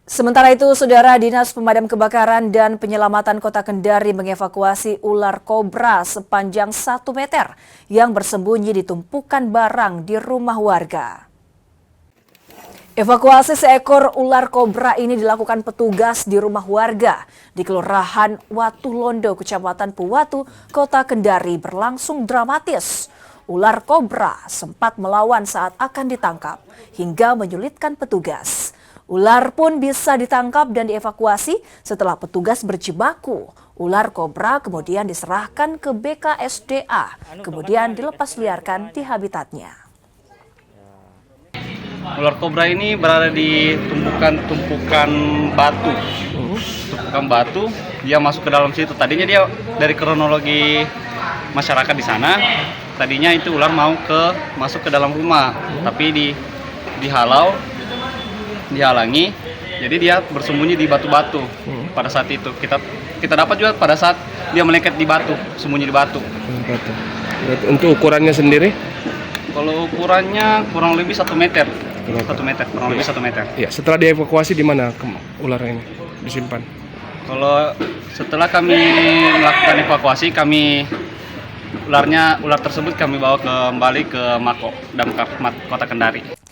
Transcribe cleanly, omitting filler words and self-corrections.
Sementara itu, Saudara, Dinas Pemadam Kebakaran dan Penyelamatan Kota Kendari mengevakuasi ular kobra sepanjang 1 meter yang bersembunyi di tumpukan barang di rumah warga. Evakuasi seekor ular kobra ini dilakukan petugas di rumah warga di Kelurahan Watu Londo, Kecamatan Puwatu, Kota Kendari berlangsung dramatis. Ular kobra sempat melawan saat akan ditangkap hingga menyulitkan petugas. Ular pun bisa ditangkap dan dievakuasi setelah petugas berjibaku. Ular kobra kemudian diserahkan ke BKSDA, kemudian dilepas liarkan di habitatnya. Ular kobra ini berada di tumpukan batu. Tumpukan batu, dia masuk ke dalam situ. Tadinya dia dari kronologi masyarakat di sana, tadinya itu ular mau masuk ke dalam rumah, tapi dihalangi, jadi dia bersembunyi di batu-batu. Pada saat itu kita dapat juga pada saat dia melengket di batu, sembunyi di batu. Untuk ukurannya sendiri? Kalau ukurannya kurang lebih 1 meter. 1 meter, kurang lebih 1 meter. Ya, setelah dievakuasi di mana ular ini disimpan? Kalau setelah kami melakukan evakuasi, ular tersebut kami bawa kembali ke Mako Damkar Kota Kendari.